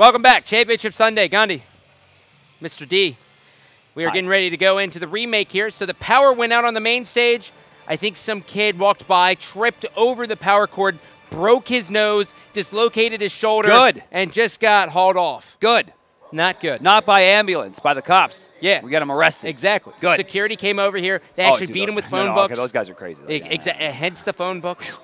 Welcome back. Championship Sunday. Gandhi, Mr. D. We are getting ready to go into the remake here. So the power went out on the main stage. I think some kid walked by, tripped over the power cord, broke his nose, dislocated his shoulder. Good. And just got hauled off. Good. Not good. Not by ambulance, by the cops. Yeah. We got him arrested. Exactly. Good. Security came over here. They actually beat him with phone books. Okay, those guys are crazy. Hence the phone books.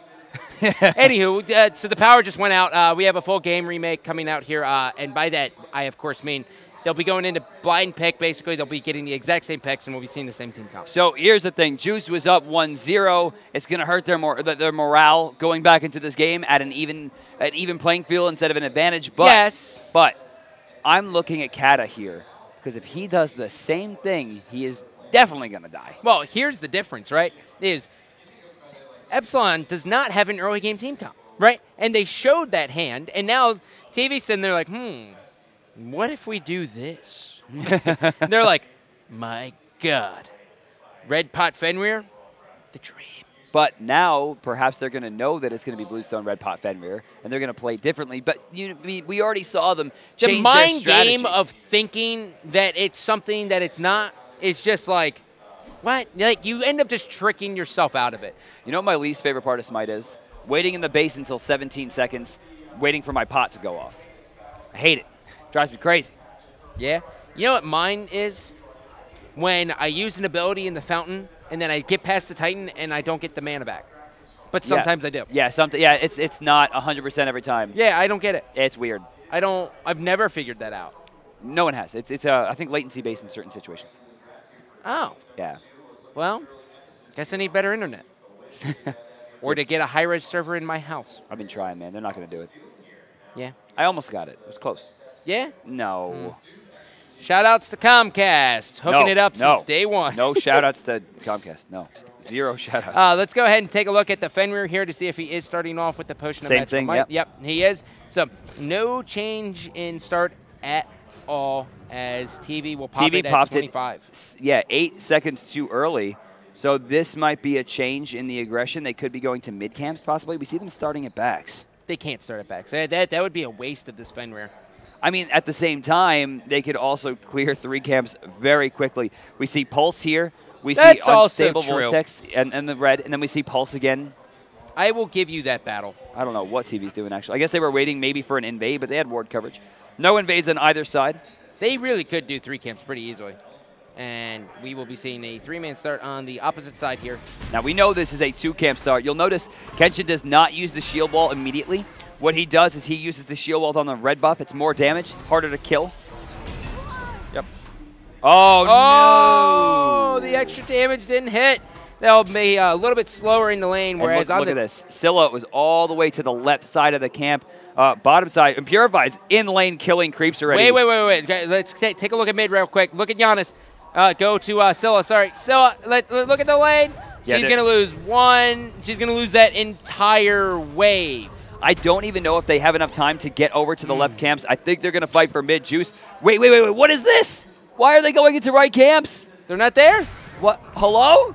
Anywho, so the power just went out. We have a full game remake coming out here. And by that, I, of course, mean they'll be going into blind pick. Basically, they'll be getting the exact same picks, and we'll be seeing the same team comp. So here's the thing. Juice was up 1-0. It's going to hurt their morale going back into this game at an even playing field instead of an advantage. But, yes. But I'm looking at Kata here because if he does the same thing, he is definitely going to die. Well, here's the difference, right? Is Epsilon does not have an early game team comp, right? And they showed that hand, and now TV's sitting there like, what if we do this? They're like, my God. Red Pot Fenrir, the dream. But now, perhaps they're going to know that it's going to be Bluestone, Red Pot, Fenrir, and they're going to play differently. But we already saw them change their strategy. The mind game of thinking that it's something that it's not is just like, what? Like, you end up just tricking yourself out of it. You know what my least favorite part of Smite is? Waiting in the base until 17 seconds, waiting for my pot to go off. I hate it. Drives me crazy. Yeah. You know what mine is? When I use an ability in the fountain, and then I get past the Titan, and I don't get the mana back. But sometimes I do. Yeah, it's not 100% every time. Yeah, I don't get it. It's weird. I've never figured that out. No one has. It's I think latency-based in certain situations. Oh. Yeah. Well, guess I need better internet. Or to get a high-res server in my house. I've been trying, man. They're not going to do it. Yeah. I almost got it. It was close. Yeah? No. Shout-outs to Comcast. Hooking it up since day one. No shout-outs to Comcast. No. Zero shout-outs. Let's go ahead and take a look at the Fenrir here to see if he is starting off with the potion of magical might. Yep, he is. So no change in start at all as TV will pop it at 25. 8 seconds too early. So this might be a change in the aggression. They could be going to mid-camps possibly. We see them starting at backs. They can't start at backs. That would be a waste of this Fenrir. I mean, at the same time, they could also clear 3 camps very quickly. We see Pulse here. We see Unstable Vortex and the red, and then we see Pulse again. I will give you that battle. I don't know what TV's doing, actually. I guess they were waiting maybe for an invade, but they had ward coverage. No invades on either side. They really could do 3 camps pretty easily. And we will be seeing a 3-man start on the opposite side here. Now, we know this is a 2-camp start. You'll notice Kenshin does not use the shield wall immediately. What he does is he uses the shield wall on the red buff. It's more damage, harder to kill. Yep. Oh, no! The extra damage didn't hit. They'll be a little bit slower in the lane. Whereas look at this. Scylla was all the way to the left side of the camp. Bottom side. And Purified's in lane killing creeps already. Wait. Okay, let's take a look at mid real quick. Look at Giannis. Go to Scylla. Sorry. Scylla, look at the lane. She's going to lose one. She's going to lose that entire wave. I don't even know if they have enough time to get over to the left camps. I think they're going to fight for mid. Juice. Wait. What is this? Why are they going into right camps? They're not there? What? Hello?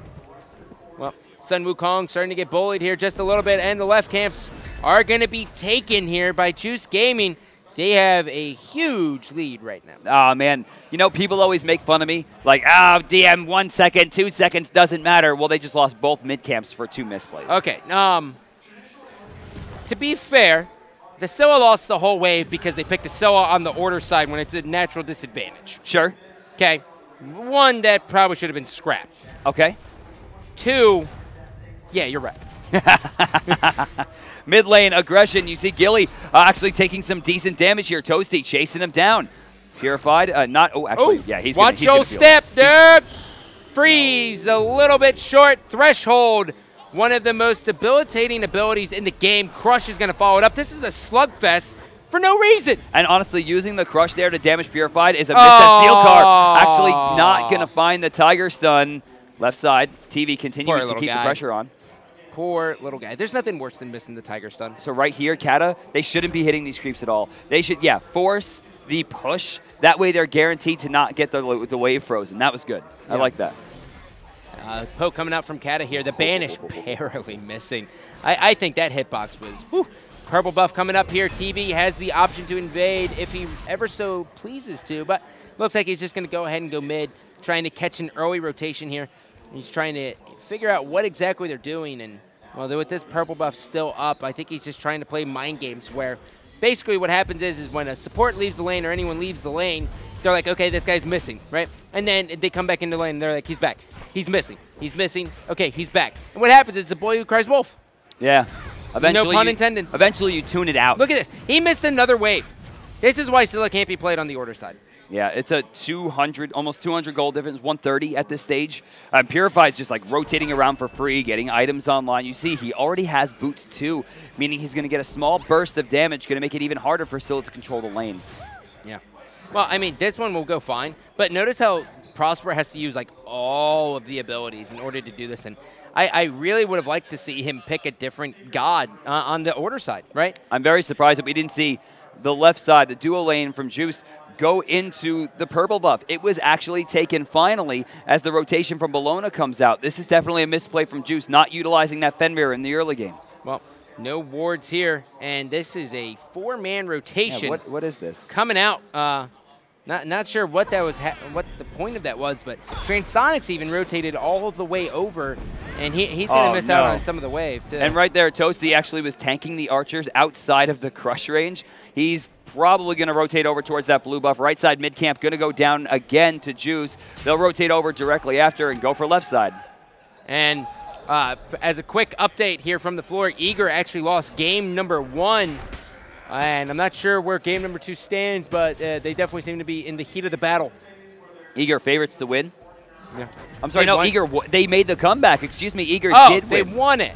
Well, Sun Wukong starting to get bullied here just a little bit, and the left camps are going to be taken here by Juice Gaming. They have a huge lead right now. Oh, man. You know, people always make fun of me. Like, DM 1 second, 2 seconds, doesn't matter. Well, they just lost both mid camps for 2 misplays. Okay. To be fair, the Scylla lost the whole wave because they picked the Scylla on the order side when it's a natural disadvantage. Sure. Okay. 1, that probably should have been scrapped. Okay. 2, yeah, you're right. Mid lane aggression. You see Gilly actually taking some decent damage here. Toasty chasing him down. Purified. He's watch your step, dude. Freeze a little bit short. Threshold. One of the most debilitating abilities in the game. Crush is going to follow it up. This is a slugfest for no reason. And honestly, using the Crush there to damage Purified is a miss at Seal Car. Actually not going to find the Tiger Stun. Left side. TV continues to keep the pressure on. Poor little guy. There's nothing worse than missing the Tiger Stun. So right here, Kata, they shouldn't be hitting these creeps at all. They should, force the push. That way they're guaranteed to not get the wave frozen. That was good. I like that. Poke coming out from Kata here. The banish barely missing. I think that hitbox was purple buff coming up here. TV has the option to invade if he ever so pleases to, but looks like he's just going to go ahead and go mid, trying to catch an early rotation here. He's trying to figure out what exactly they're doing, and well, with this purple buff still up, I think he's just trying to play mind games where basically what happens is when a support leaves the lane or anyone leaves the lane, they're like, okay, this guy's missing, right? And then they come back into the lane and they're like, he's back. He's missing. He's missing. Okay, he's back. And what happens is the boy who cries wolf. Yeah. Eventually, no pun intended. Eventually you tune it out. Look at this. He missed another wave. This is why Scylla can't be played on the order side. Yeah, it's a 200, almost 200 gold difference, 130 at this stage. Purified's just like rotating around for free, getting items online. You see, he already has boots too, meaning he's going to get a small burst of damage, going to make it even harder for Scylla to control the lane. Yeah. Well, I mean, this one will go fine, but notice how Prosper has to use like all of the abilities in order to do this, and I really would have liked to see him pick a different god on the order side, right? I'm very surprised that we didn't see the left side, the duo lane from Juice, go into the purple buff. It was actually taken finally as the rotation from Bologna comes out. This is definitely a misplay from Juice, not utilizing that Fenrir in the early game. Well, no wards here, and this is a 4-man rotation. Yeah, what is this? Coming out. Not sure what that was, what the point of that was, but Transonics even rotated all of the way over, and he's going to miss out on some of the wave too. And right there, Toasty actually was tanking the archers outside of the crush range. He's probably going to rotate over towards that blue buff. Right side mid camp going to go down again to Juice. They'll rotate over directly after and go for left side. And as a quick update here from the floor, Eager actually lost game number 1. And I'm not sure where game number 2 stands, but they definitely seem to be in the heat of the battle. Eager favorites to win? Yeah. I'm sorry, no, Eager, they made the comeback. Excuse me, Eager did win. They won it.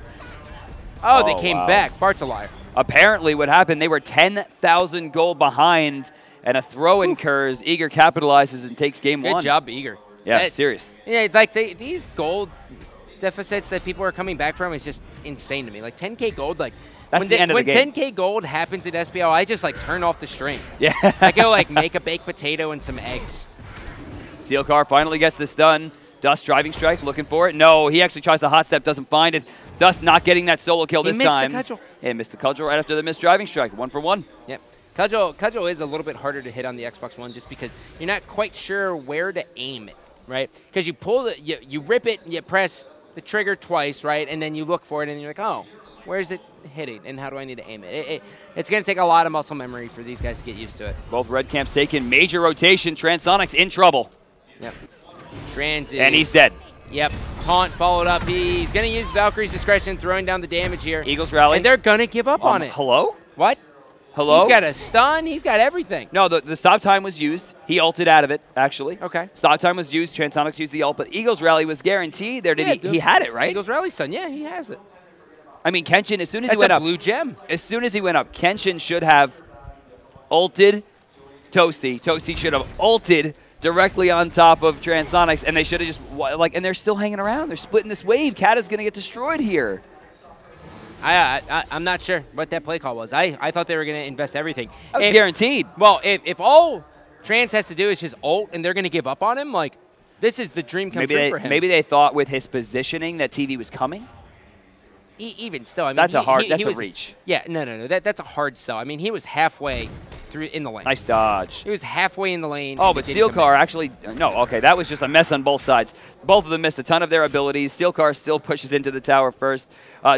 Oh, they came back. Bart's a liar. Apparently what happened, they were 10,000 gold behind, and a throw incurs. Eager capitalizes and takes game 1. Good job, Eager. Yeah, serious. Yeah, like these gold deficits that people are coming back from is just insane to me. Like 10K gold, like that's the end of the game. When 10K gold happens at SPL, I just like turn off the stream. Yeah. I go like make a baked potato and some eggs. Sealcar finally gets this done. Dust driving strike, looking for it. No, he actually tries the hot step, doesn't find it. Dust not getting that solo kill this time. He missed the cudgel. Yeah, missed the cudgel right after the missed driving strike. 1 for 1. Yep. Cudgel is a little bit harder to hit on the Xbox One just because you're not quite sure where to aim it, right? Because you pull it, you rip it, you press the trigger twice, right? And then you look for it and you're like, oh, where is it hitting and how do I need to aim it? It's going to take a lot of muscle memory for these guys to get used to it. Both red camps taking major rotation. Transonics in trouble. Yep. Trans is, and he's dead. Yep. Taunt followed up. He's going to use Valkyrie's discretion, throwing down the damage here. Eagles rally. And they're going to give up on it. Hello? What? Hello? He's got a stun. He's got everything. No, the stop time was used. He ulted out of it, actually. Okay. Stop time was used. Transonics used the ult, but Eagles rally was guaranteed. There, he had it, right? Eagles rally stun. Yeah, he has it. I mean, Kenshin, as soon as he went up. Blue gem. As soon as he went up, Kenshin should have ulted Toasty. Toasty should have ulted directly on top of Transonics, and they should have just, like, and they're still hanging around. They're splitting this wave. Kata's going to get destroyed here. I'm not sure what that play call was. I thought they were going to invest everything. That was guaranteed. Well, if all Trans has to do is just ult and they're going to give up on him, like, this is the dream come true for him. Maybe they thought with his positioning that TV was coming. Even still, I mean, that's a reach. Yeah, no. That's a hard sell. I mean, he was halfway through in the lane. Nice dodge. He was halfway in the lane. Oh, but Sealcar actually, no, okay, that was just a mess on both sides. Both of them missed a ton of their abilities. Sealcar still pushes into the tower first.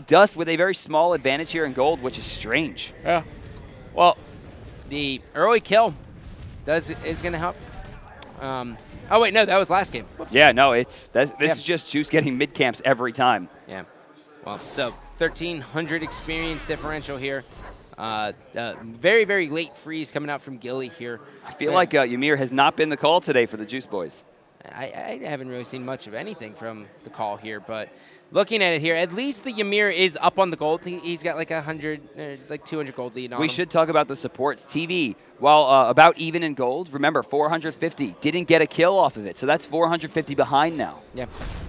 Dust with a very small advantage here in gold, which is strange. Yeah. Well, the early kill is going to help. Oh, wait, no, that was last game. Whoops. Yeah, no, this is just Juice getting mid camps every time. Yeah. Well, so 1,300 experience differential here. Very, very late freeze coming out from Gilly here. I feel like Ymir has not been the call today for the Juice Boys. I haven't really seen much of anything from the call here, but looking at it here, at least the Ymir is up on the gold. He's got like 200 gold lead on him. We should talk about the supports. TV, while about even in gold, remember 450, didn't get a kill off of it, so that's 450 behind now. Yeah.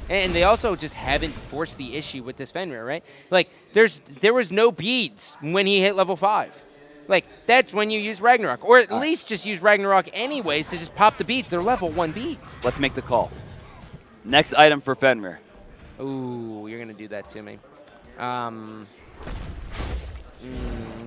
And they also just haven't forced the issue with this Fenrir, right? Like, there was no beads when he hit level 5. Like, that's when you use Ragnarok. Or at least just use Ragnarok anyways to just pop the beads. They're level 1 beads. Let's make the call. Next item for Fenrir. Ooh, you're going to do that to me.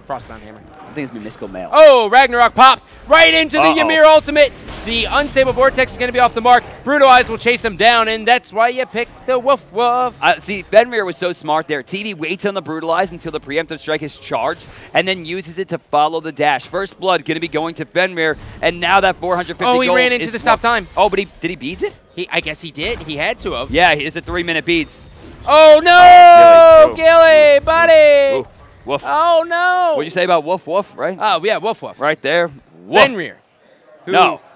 Frostbound Hammer. I think it's Mystical Mail. Oh, Ragnarok popped right into the Ymir ultimate. The Unstable Vortex is going to be off the mark. Brutalize will chase him down, and that's why you picked the Woof Woof. See, Fenrir was so smart there. TV waits on the Brutalize until the preemptive strike is charged, and then uses it to follow the dash. First blood going to be going to Fenrir, and now that 450 gold. Oh, he gold ran into the stop time. Oh, but did he beat it? I guess he did. He had to have. Yeah, it's a 3-minute beats. Oh, no! Gilly, buddy! Ooh. Woof. Oh, no! What'd you say about Woof Woof, right? Oh, yeah, Woof Woof. Right there. Woof. Fenrir.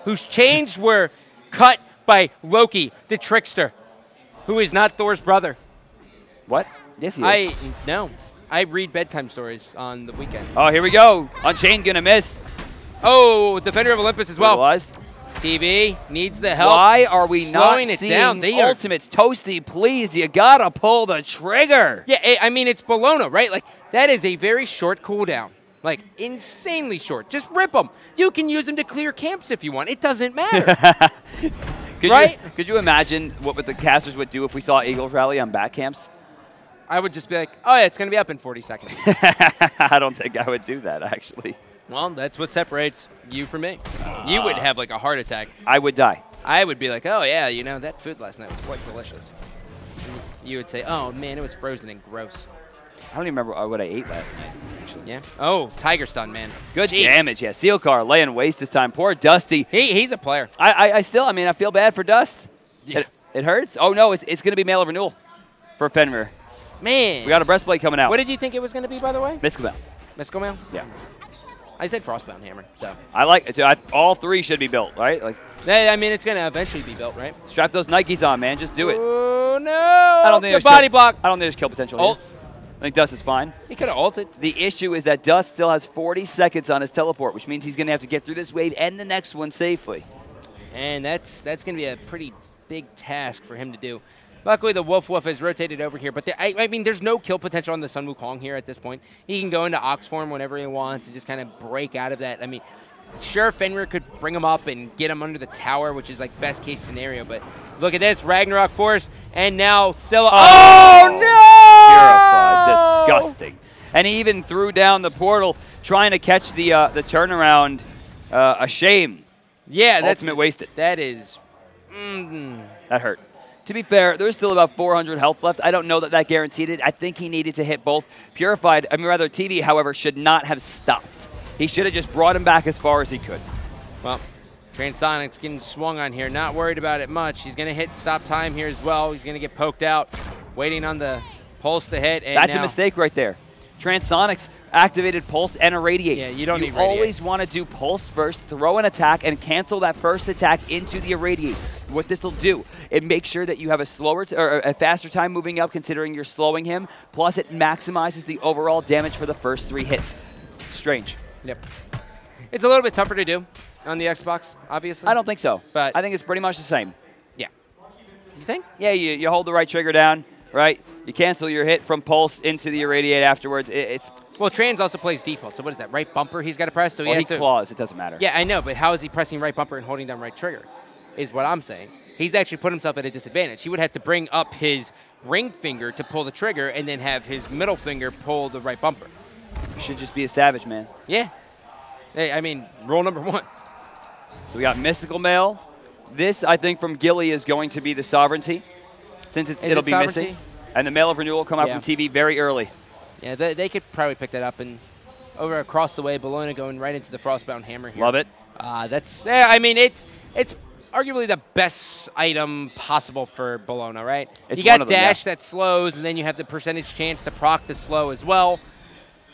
Whose chains were cut by Loki, the trickster, who is not Thor's brother. What? Yes, he is. No. I read bedtime stories on the weekend. Oh, here we go. Unchained gonna miss. Oh, Defender of Olympus as well. Brutalized. TV needs the help. Why are we slowing not it seeing down? ultimates? Toasty, please. You gotta pull the trigger. Yeah, I mean, it's Bologna, right? Like, that is a very short cooldown. Like, insanely short. Just rip them. You can use them to clear camps if you want. It doesn't matter. Right? Could you imagine what the casters would do if we saw Eagles Rally on back camps? I would just be like, oh, yeah, it's going to be up in 40 seconds. I don't think I would do that, actually. Well, that's what separates you from me. You would have, like, a heart attack. I would die. I would be like, oh, yeah, you know, that food last night was quite delicious. You would say, oh, man, it was frozen and gross. I don't even remember what I ate last night, actually. Yeah. Oh, Tiger Stun, man. Good damage, yeah. Seal Car laying waste this time. Poor Dusty. He's a player. I feel bad for Dust. Yeah. It hurts? Oh, no, it's going to be mail of renewal for Fenrir. Man. We got a breastplate coming out. What did you think it was going to be, by the way? Mystical Mail. Mystical Mail? Yeah. I said Frostbound Hammer, so. I like it. All three should be built, right? Like. Yeah, I mean, it's going to eventually be built, right? Strap those Nikes on, man. Just do it. Oh, no. I don't think there's body block. I don't think there's kill potential Ult. here. I think Dust is fine. He could have ulted. The issue is that Dust still has 40 seconds on his teleport, which means he's going to have to get through this wave and the next one safely. And that's going to be a pretty big task for him to do. Luckily, the Woof Woof has rotated over here, but I mean, there's no kill potential on the Sun Wukong here at this point. He can go into Ox form whenever he wants and just kind of break out of that. I mean, sure, Fenrir could bring him up and get him under the tower, which is like best case scenario, but look at this, Ragnarok Force, and now Scylla. Oh, no! Purified, disgusting. And he even threw down the portal trying to catch the turnaround. A shame. Yeah, that's ultimate wasted. That is. That hurt. To be fair, there's still about 400 health left. I don't know that guaranteed it. I think he needed to hit both. Purified, TV, however, should not have stopped. He should have just brought him back as far as he could. Well, Transonic's getting swung on here. Not worried about it much. He's going to hit stop time here as well. He's going to get poked out. Waiting on the pulse to hit. And that's a mistake right there. Transonics activated pulse and irradiate. Yeah, you don't need irradiate. You always want to do pulse first, throw an attack, and cancel that first attack into the irradiate. What this will do, it makes sure that you have a a faster time moving up, considering you're slowing him. Plus, it maximizes the overall damage for the first 3 hits. Strange. Yep. It's a little bit tougher to do on the Xbox, obviously. I don't think so. But I think it's pretty much the same. Yeah. You think? Yeah, you hold the right trigger down, right? You cancel your hit from pulse into the irradiate afterwards. Well, Trans also plays default, so what is that? Right bumper he's got to press? So he claws. It doesn't matter. Yeah, I know, but how is he pressing right bumper and holding down right trigger is what I'm saying. He's actually put himself at a disadvantage. He would have to bring up his ring finger to pull the trigger and then have his middle finger pull the right bumper. You should just be a savage, man. Yeah. Hey, I mean, rule number 1. So we got Mystical Mail. This, I think, from Gilly is going to be the Sovereignty, since it'll be missing. And the Mail of Renewal will come out from TV very early. Yeah, they could probably pick that up. And over across the way, Bologna going right into the Frostbound Hammer here. Love it. I mean, it's arguably the best item possible for Bologna, right? You got dash that slows, and then you have the percentage chance to proc the slow as well,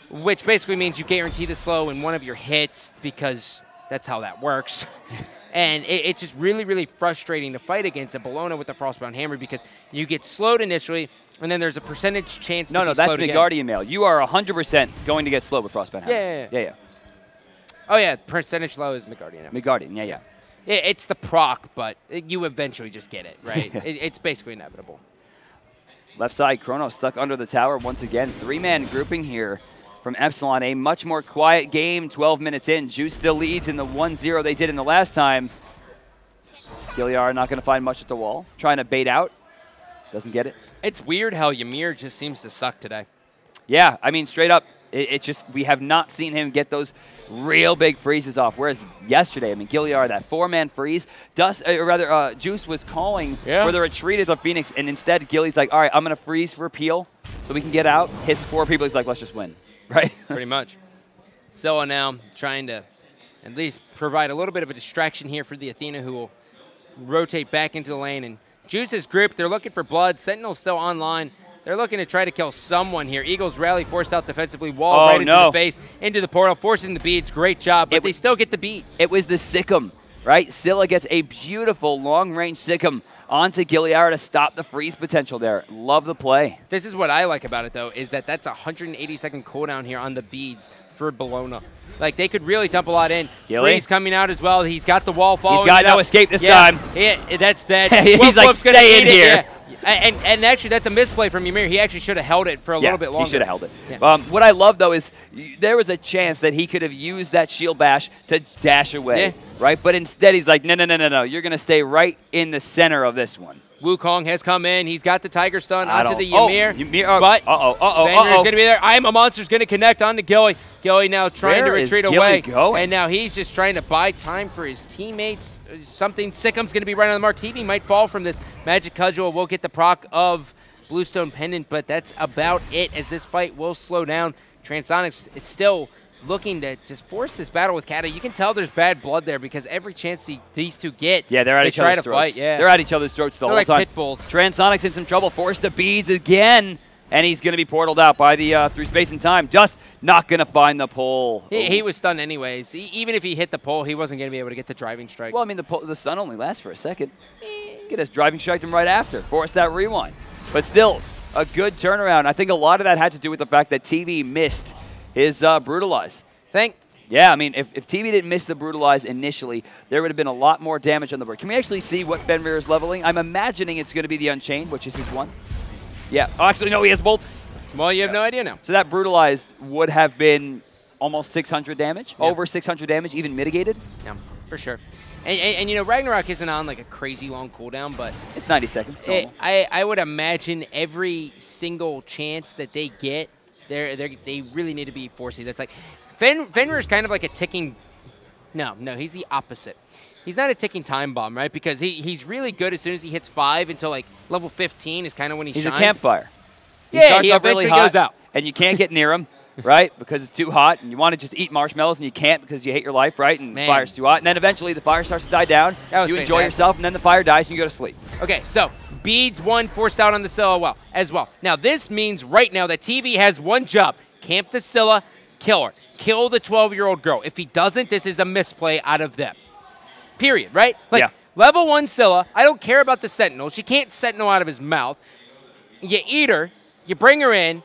which basically means you guarantee the slow in one of your hits because that's how that works. And it's just really, really frustrating to fight against a Bologna with the Frostbound Hammer because you get slowed initially, and then there's a percentage chance to be slowed that's again. Midgardian Mail. You are 100% going to get slowed with Frostbound Hammer. Yeah. Oh, yeah, percentage slow is Midgardian. Midgardian, yeah. It's the proc, but you eventually just get it, right? It's basically inevitable. Left side, Chrono stuck under the tower once again. 3-man grouping here from Epsilon. A much more quiet game, 12 minutes in. Juice still leads in the 1-0 they did in the last time. Gilliar not going to find much at the wall. Trying to bait out. Doesn't get it. It's weird how Ymir just seems to suck today. Yeah, I mean, straight up, It just, we have not seen him get those real big freezes off. Whereas yesterday, I mean, Gilliard, that 4-man freeze, Juice was calling for the retreat of the Phoenix, and instead Gilly's like, all right, I'm going to freeze for Peel so we can get out. Hits 4 people. He's like, let's just win. Right? Pretty much. Scylla now trying to at least provide a little bit of a distraction here for the Athena, who will rotate back into the lane. And Juice's group, they're looking for blood. Sentinel's still online. They're looking to try to kill someone here. Eagles rally, forced out defensively, wall right into the face, into the portal, forcing the beads. Great job, but they still get the beads. It was the Sikkim, right? Scylla gets a beautiful long-range Sikkim onto Gilliard to stop the freeze potential there. Love the play. This is what I like about it, though, is that that's a 180-second cooldown here on the beads for Bologna. Like, they could really dump a lot in. Freeze coming out as well. He's got the wall following. He's got no escape this time. Yeah, that's dead. He's like, stay in here. And actually, that's a misplay from Ymir. He actually should have held it for a little bit longer. He should have held it. Yeah. What I love, though, is there was a chance that he could have used that shield bash to dash away, right? But instead, he's like, no. You're going to stay right in the center of this one. Wukong has come in. He's got the Tiger Stun onto the Ymir. But Fenrir's going to be there. I Am a Monster's going to connect onto Gilly. Gilly now trying to retreat away. And now he's just trying to buy time for his teammates. Something Sickham's going to be right on the mark. TV might fall from this. Magic Cudgel will get the proc of Bluestone Pendant, but that's about it as this fight will slow down. Transonics is still looking to just force this battle with Kata. You can tell there's bad blood there because every chance these two get, they're at each other's throats. Fight. Yeah. They're at each other's throats the whole like time. Pit bulls. Transonics in some trouble. Force the beads again, and he's going to be portaled out by the through space and time. Just not going to find the pole. He was stunned anyways. Even if he hit the pole, he wasn't going to be able to get the driving strike. Well, I mean, the stun only lasts for a second. Get us driving strike him right after. Force that rewind. But still, a good turnaround. I think a lot of that had to do with the fact that TV missed his Brutalize. Yeah, I mean, if TV didn't miss the Brutalize initially, there would have been a lot more damage on the board. Can we actually see what Fenrir is leveling? I'm imagining it's going to be the Unchained, which is his one. Yeah. Oh, actually, no, he has both. Well, you have no idea now. So that Brutalized would have been almost 600 damage, over 600 damage, even mitigated. Yeah, for sure. And you know, Ragnarok isn't on like a crazy long cooldown, but it's 90 seconds. I would imagine every single chance that they get, they really need to be forcing this. Like, Fenrir is kind of like a ticking. No, he's the opposite. He's not a ticking time bomb, right? Because he's really good as soon as he hits 5 until like level 15 is kind of when he shines. He's a campfire. He eventually really goes out. And you can't get near him, right? Because it's too hot, and you want to just eat marshmallows, and you can't because you hate your life, right? And the fire's too hot. And then eventually the fire starts to die down. You enjoy yourself, and then the fire dies, and you go to sleep. Okay, so beads 1 forced out on the Scylla as well. Now this means right now that TV has one job: camp the Scylla, kill her, kill the 12-year-old girl. If he doesn't, this is a misplay out of them. Period, right? Like, level 1 Scylla, I don't care about the Sentinel. She can't Sentinel out of his mouth. You eat her, you bring her in,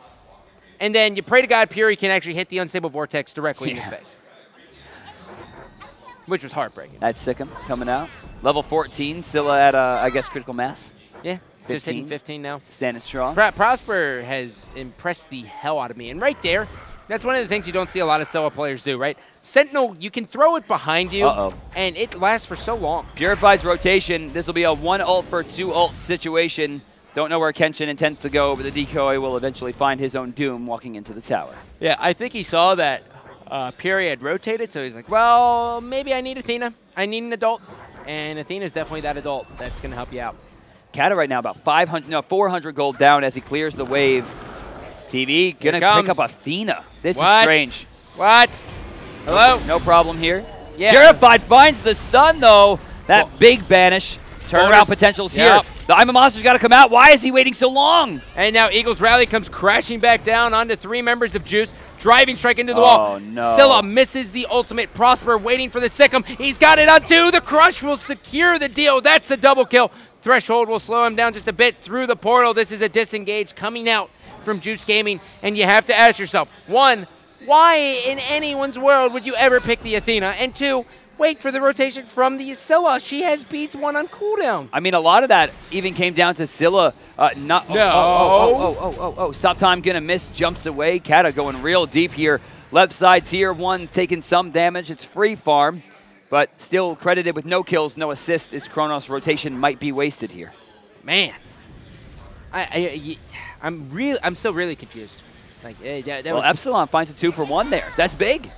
and then you pray to God Fury can actually hit the Unstable Vortex directly in his face. Which was heartbreaking. That's Sikkim coming out. Level 14, Scylla at, I guess, critical mass. Yeah, 15. Just hitting 15 now. Standing strong. Prosper has impressed the hell out of me. And right there, that's one of the things you don't see a lot of Scylla players do, right? Sentinel, you can throw it behind you, and it lasts for so long. Purified's rotation. This will be a 1 ult for 2 ult situation. Don't know where Kenshin intends to go, but the decoy will eventually find his own doom walking into the tower. Yeah, I think he saw that Puri had rotated, so he's like, well, maybe I need Athena. I need an adult, and Athena's definitely that adult that's going to help you out. Kata right now about 400 gold down as he clears the wave. TV going to pick up Athena. This is strange. What? Hello? No problem here. Yeah. Purified finds the stun, though. That big banish. Turnaround potential's here. The I'm a Monster's got to come out. Why is he waiting so long? And now Eagles Rally comes crashing back down onto 3 members of Juice. Driving strike into the wall. Oh, no. Scylla misses the ultimate. Prosper waiting for the Sikkim. He's got it on 2. The Crush will secure the deal. That's a double kill. Threshold will slow him down just a bit through the portal. This is a disengage coming out from Juice Gaming. And you have to ask yourself, 1, why in anyone's world would you ever pick the Athena? And 2, wait for the rotation from the Scylla. She has beats 1 on cooldown. I mean, a lot of that even came down to Scylla. Stop time gonna miss, jumps away. Kata going real deep here. Left side tier 1 taking some damage. It's free farm, but still credited with no kills, no assist. His Chronos rotation might be wasted here. Man, I'm still really confused. Like, that well, Epsilon finds a 2-for-1 there. That's big.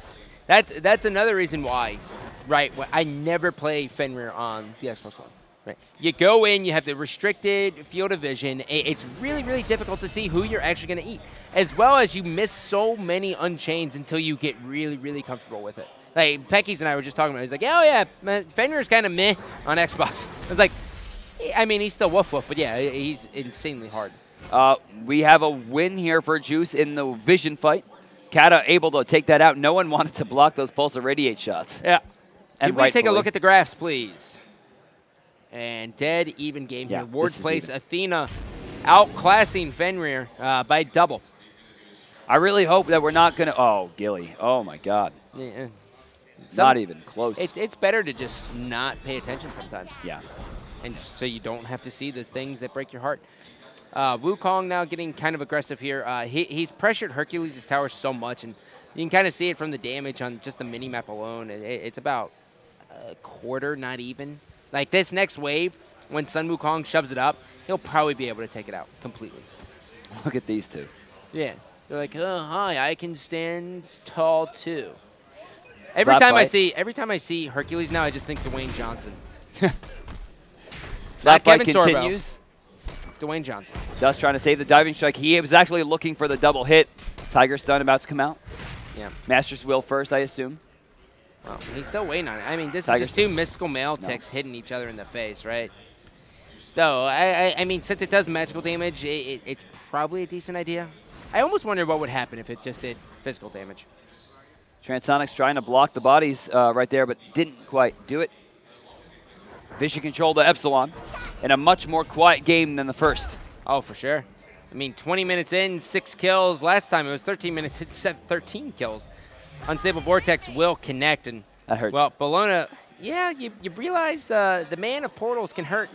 That's another reason why, right? I never play Fenrir on the Xbox One. Right. You go in, you have the restricted field of vision. It's really, really difficult to see who you're actually going to eat, as well as you miss so many unchains until you get really, really comfortable with it. Like, Pecky's and I were just talking about it. He's like, oh, yeah, Fenrir's kind of meh on Xbox. I was like, I mean, he's still woof-woof, but yeah, he's insanely hard. We have a win here for Juice in the vision fight. Kata able to take that out. No one wanted to block those Pulse Irradiate shots. Yeah. And Can we take a look at the graphs, please? And dead even game here. Ward plays Athena outclassing Fenrir by double. I really hope that we're not going to... Oh, Gilly. Oh, my God. Yeah. Not even close. It's better to just not pay attention sometimes. Yeah. And so you don't have to see the things that break your heart. Wukong now getting kind of aggressive here. He's pressured Hercules' tower so much, and you can kind of see it from the damage on just the mini-map alone. It's about a quarter, not even. Like, this next wave, when Sun Wukong shoves it up, he'll probably be able to take it out completely. Look at these two. Yeah. They're like, oh, hi, I can stand tall, too. Every time I see Hercules now, I just think Dwayne Johnson. That fight Kevin continues. Sorbo. Dwayne Johnson. Dust trying to save the diving strike. He was actually looking for the double hit. Tiger stun about to come out. Yeah. Master's Will first, I assume. Well, he's still waiting on it. I mean, this is just two mystical male ticks hitting each other in the face, right? So, I mean, since it does magical damage, it's probably a decent idea. I almost wonder what would happen if it just did physical damage. Transonics trying to block the bodies right there, but didn't quite do it. Vision control to Epsilon in a much more quiet game than the first. Oh, for sure. I mean, 20 minutes in, 6 kills. Last time it was 13 minutes, it's 13 kills. Unstable Vortex will connect. And that hurts. Well, Bologna, yeah, you realize the man of portals can hurt.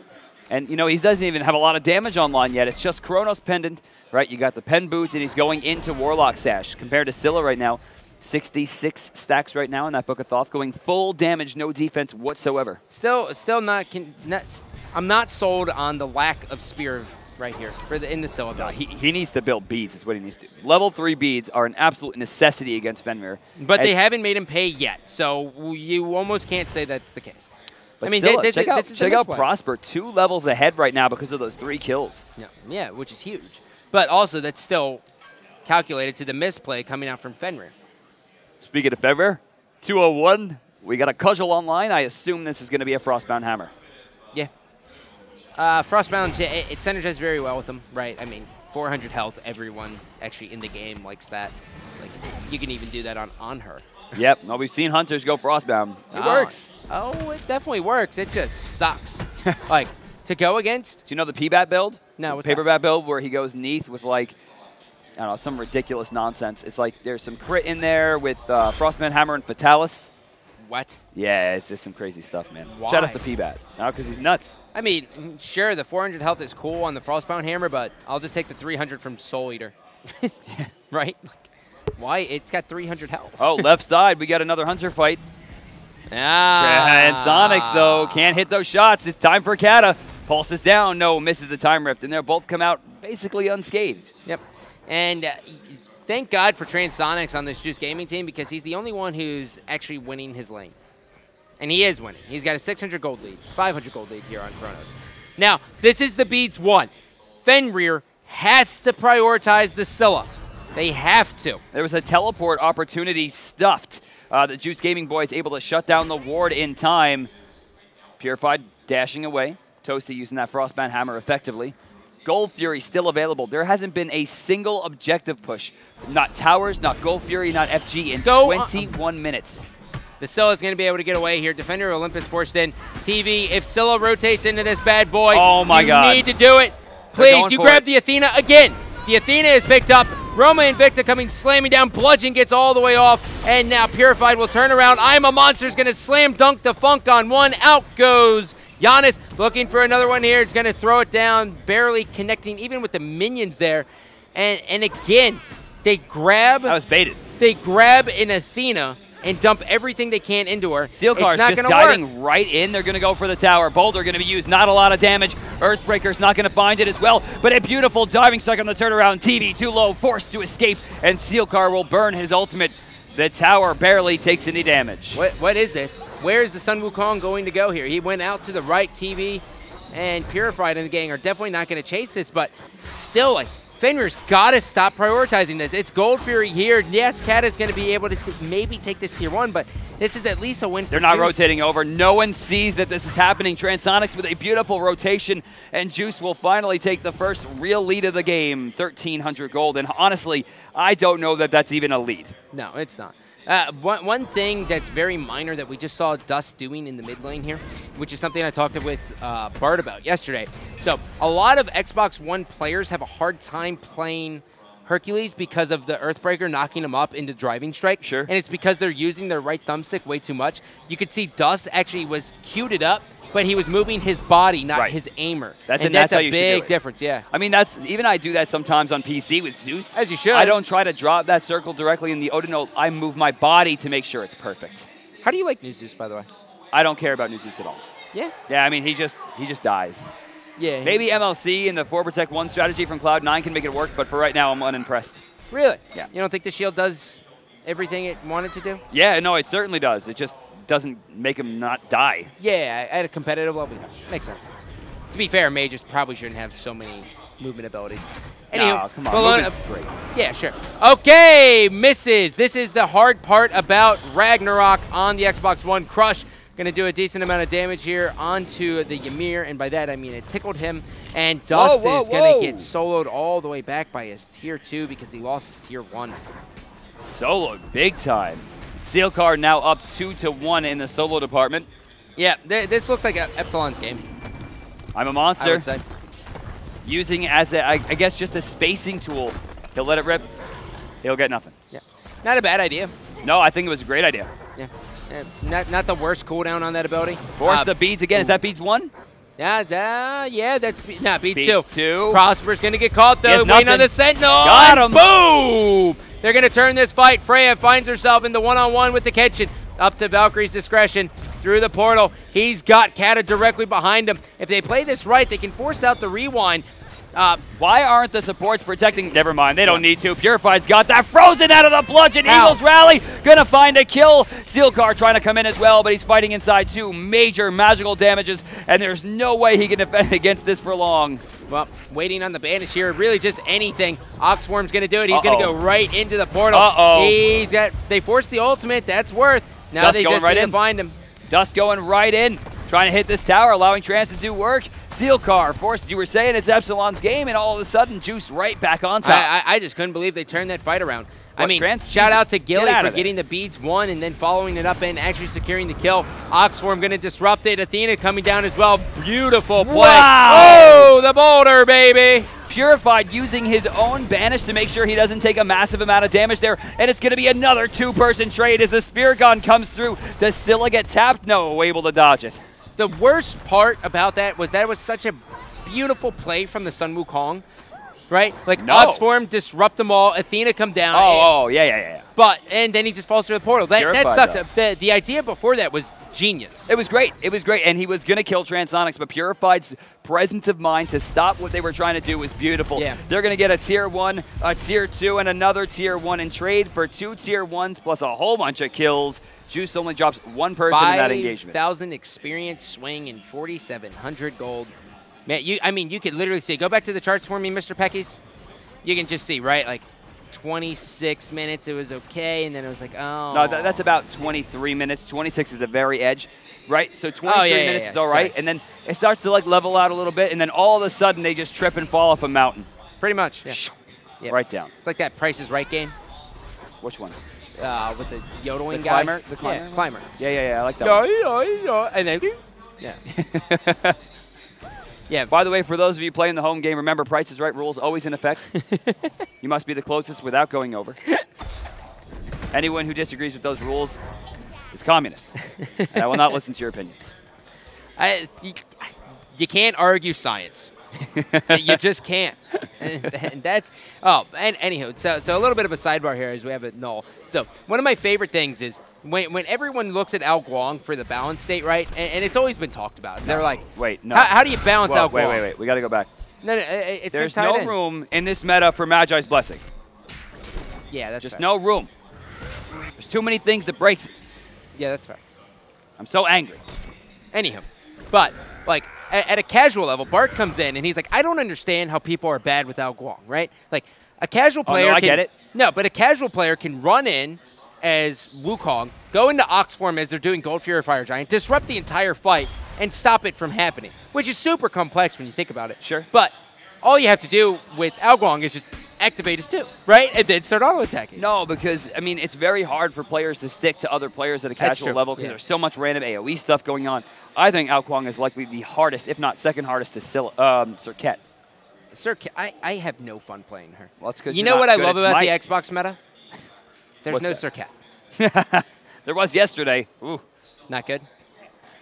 And, you know, he doesn't even have a lot of damage online yet. It's just Chronos Pendant, right? You got the Pen Boots, and he's going into Warlock Sash. Compared to Scylla right now, 66 stacks right now in that Book of Thoth, going full damage, no defense whatsoever. Still not I'm not sold on the lack of spear right here in the Scylla build. No, he needs to build beads is what he needs to do. Level 3 beads are an absolute necessity against Fenrir. But they haven't made him pay yet, so you almost can't say that's the case. But I mean, Scylla, check out Prosper, 2 levels ahead right now because of those 3 kills. Yeah, which is huge. But also, that's still calculated to the misplay coming out from Fenrir. Speaking of Fenrir, 201, we got a cudgel online. I assume this is going to be a Frostbound Hammer. Yeah. Frostbound, it synergizes very well with them, right? I mean, 400 health, everyone actually in the game likes that. Like, you can even do that on her. Yep, well, we've seen Hunters go Frostbound. It works. Oh, it definitely works. It just sucks. Like, to go against. Do you know the P-Bat build? No, what's Paperbat build where he goes Neath with, like, I don't know, some ridiculous nonsense. It's like there's some crit in there with Frostbound Hammer and Fatalis. What? Yeah, it's just some crazy stuff, man. Why? Shout out to P-Bat. No, because he's nuts. I mean, sure, the 400 health is cool on the Frostbound Hammer, but I'll just take the 300 from Soul Eater. Right? Why? It's got 300 health. Oh, left side, we got another Hunter fight. And Sonics, though, can't hit those shots. It's time for Kata. Pulses down. No, misses the time rift. And they'll both come out basically unscathed. Yep. And thank God for Transonics on this Juice Gaming team because he's the only one who's actually winning his lane. And he is winning. He's got a 600 gold lead, 500 gold lead here on Chronos. Now, this is the Beats 1. Fenrir has to prioritize the Scylla. They have to. There was a teleport opportunity stuffed. The Juice Gaming boys able to shut down the ward in time. Purified dashing away. Toasty using that Frostbound Hammer effectively. Gold Fury still available. There hasn't been a single objective push. Not Towers, not Gold Fury, not FG in 21 minutes. The Scylla's going to be able to get away here. Defender Olympus forced in. TV, if Scylla rotates into this bad boy, you need to do it. Please, you grab the Athena again. The Athena is picked up. Roma Invicta coming slamming down. Bludgeon gets all the way off. And now Purified will turn around. I'm a Monster's going to slam dunk the Funk on one. Out goes Giannis looking for another one here. It's going to throw it down. Barely connecting even with the minions there. And again, they grab. I was baited. They grab an Athena and dump everything they can into her. Steelcar's just diving right in. They're going to go for the tower. Boulder going to be used. Not a lot of damage. Earthbreaker's not going to find it as well, but a beautiful diving strike on the turnaround. TV too low, forced to escape, and Steelcar will burn his ultimate. The tower barely takes any damage. What is this? Where is the Sun Wukong going to go here? He went out to the right. TV and Purified and the gang are definitely not going to chase this, but still, like, Fenrir's got to stop prioritizing this. It's Gold Fury here. Yes, Cat is going to be able to maybe take this tier 1, but this is at least a win for They're not Juice. rotating over. No one sees that this is happening. Transonics with a beautiful rotation, and Juice will finally take the first real lead of the game, 1,300 gold. And honestly, I don't know that that's even a lead. No, it's not. One thing that's very minor that we just saw Dust doing in the mid lane here, which is something I talked with Bart about yesterday. So a lot of Xbox One players have a hard time playing Hercules because of the Earthbreaker knocking them up into Driving Strike. Sure. And it's because they're using their right thumbstick way too much. You could see Dust actually was queued it up, but he was moving his body, not his aimer. That's a how you should do big it. difference, yeah. I mean, even I do that sometimes on PC with Zeus. As you should. I don't try to drop that circle directly in the Odinol. I move my body to make sure it's perfect. How do you like New Zeus, by the way? I don't care about New Zeus at all. Yeah? Yeah, I mean, he just dies. Yeah. Maybe MLC and the 4 Protect 1 strategy from Cloud9 can make it work, but for right now, I'm unimpressed. Really? Yeah. You don't think the shield does everything it wanted to do? Yeah, no, it certainly does. It just doesn't make him not die. Yeah, at a competitive level, yeah. Makes sense. To be fair, mages probably shouldn't have so many movement abilities. No, come on, movement's great. Yeah, sure. Okay, misses. This is the hard part about Ragnarok on the Xbox One. Crush going to do a decent amount of damage here onto the Ymir, and by that I mean it tickled him. And Dust is going to get soloed all the way back by his tier 2 because he lost his tier 1. Soloed big time. Steelcar now up 2-1 in the solo department. Yeah, this looks like Epsilon's game. I'm a monster. I would say. Using as I guess just a spacing tool. He'll let it rip. He'll get nothing. Yeah, not a bad idea. No, I think it was a great idea. Yeah, not the worst cooldown on that ability. Force the beads again. Is that beads 1? Yeah, that's beats Beats 2. 2. Prosper's gonna get caught though. Waiting Waiting on the Sentinel. Got him. Boom! They're gonna turn this fight. Freya finds herself in the one-on-one with the Kenshin. Up to Valkyrie's discretion through the portal. He's got Kata directly behind him. If they play this right, they can force out the rewind. Why aren't the supports protecting? Never mind, they don't need to. Purified's got that frozen out of the bludgeon. Eagles rally, gonna find a kill. Steelcar trying to come in as well, but he's fighting inside 2 major magical damages, and there's no way he can defend against this for long. Well, waiting on the banish here, really just anything. Oxworm's gonna do it. He's gonna go right into the portal. They forced the ultimate. That's worth. Now Dust they going just right need in. to find him. Dust going right in, trying to hit this tower, allowing Trance to do work. Steelcar forced, you were saying it's Epsilon's game, and all of a sudden, Juice right back on top. I just couldn't believe they turned that fight around. I mean, Trance? shout out to Gilly for there. getting the beads 1 and then following it up and actually securing the kill. Oxform going to disrupt it. Athena coming down as well. Beautiful play. Wow. Oh, the boulder, baby. Purified using his own banish to make sure he doesn't take a massive amount of damage there, and it's going to be another 2-person trade as the Spear Gun comes through. Does Scylla get tapped? No, able to dodge it. The worst part about that was such a beautiful play from the Sun Wukong, right? Like, Oxform disrupt them all, Athena come down. Yeah. And then he just falls through the portal. That sucks. The idea before that was genius. It was great, and he was going to kill Transonics, but Purified's presence of mind to stop what they were trying to do was beautiful. Yeah. They're going to get a tier 1, a tier 2, and another tier 1 in trade for 2 tier 1s plus a whole bunch of kills. Juice only drops 1 person in that engagement. 5,000 experience swing and 4,700 gold. Man, you could literally see. Go back to the charts for me, Mr. Peckies. You can just see, right? Like 26 minutes, it was okay, and then it was like, oh. No, that's about 23 minutes. 26 is the very edge, right? So 23 minutes is all right, and then it starts to like level out a little bit, and then all of a sudden they just trip and fall off a mountain. Pretty much, yeah. Yep. Right down. It's like that Price is Right game. Which one? With the yodeling guy. The climber? Yeah, climber. Yeah, I like that one. And then, yeah. Yeah. By the way, for those of you playing the home game, remember Price is Right rules always in effect. You must be the closest without going over. Anyone who disagrees with those rules is communist. And I will not listen to your opinions. You can't argue science. You just can't. And that's and anywho, so a little bit of a sidebar here as we have it null. So one of my favorite things is when everyone looks at Ao Guang for the balance state, right, and it's always been talked about. They're like, wait, no. How do you balance Ao Guang? Wait. We got to go back. No, it's There's no room in this meta for Magi's Blessing. Yeah, that's just fair. no room. There's too many things that breaks it. Yeah, that's fair. I'm so angry. Anyhow, but like at a casual level, Bart comes in and he's like, I don't understand how people are bad with Ao Guang, right? Like a casual player. I get it. No, but a casual player can run in as Wukong, go into Ox form as they're doing Gold Fury Fire Giant, disrupt the entire fight, and stop it from happening, which is super complex when you think about it. Sure. But all you have to do with Ao Guang is just activate his 2, right? And then start auto-attacking. No, because, I mean, it's very hard for players to stick to other players at a casual level because there's so much random AoE stuff going on. I think Ao Guang is likely the hardest, if not second hardest, to Circuit. Circuit, I have no fun playing her. Well, that's because you know what I love about the Xbox meta? There's no Circuit. There was yesterday. Ooh. Not good?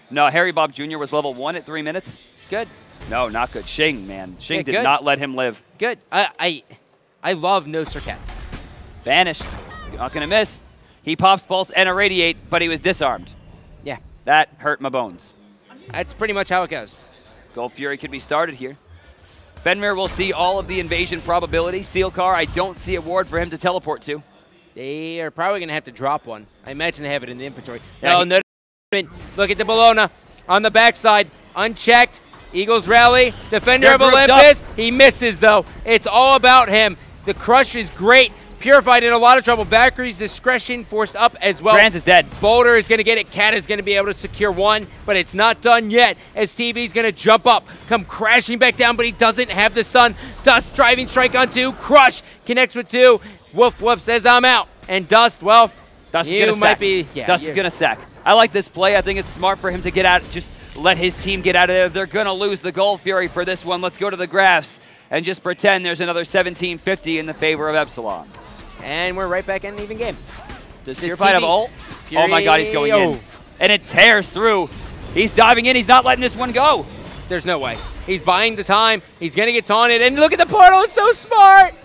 No, Harry Bob Jr. was level 1 at 3 minutes. Good. No, not good. Shing, man. Shing did good. not let him live. Good. I love no Circuit. Banished. You're not going to miss. He pops Pulse and Irradiate, but he was disarmed. Yeah. That hurt my bones. That's pretty much how it goes. Gold Fury could be started here. Fenrir will see all of the invasion probability. Seal Car, I don't see a ward for him to teleport to. They are probably going to have to drop one. I imagine they have it in the inventory. Yeah, no. Look at the Bologna on the backside. Unchecked. Eagles rally. Defender of Olympus. He misses, though. It's all about him. The crush is great. Purified in a lot of trouble. Valkyrie's discretion forced up as well. Trans is dead. Boulder is going to get it. Cat is going to be able to secure 1, but it's not done yet as TV's going to jump up, come crashing back down, but he doesn't have the stun. Dust driving strike on 2. Crush connects with 2. Woof says I'm out. And Dust, well, Dust you is might be. Yeah, Dust is going to sack. I like this play. I think it's smart for him to get out. Just let his team get out of there. They're going to lose the Gold Fury for this one. Let's go to the graphs and just pretend there's another 1750 in the favor of Epsilon. And we're right back in an even game. Does Purified have ult? Oh my god, he's going in. And it tears through. He's diving in. He's not letting this one go. There's no way. He's buying the time. He's going to get taunted. And look at the portal. It's so smart.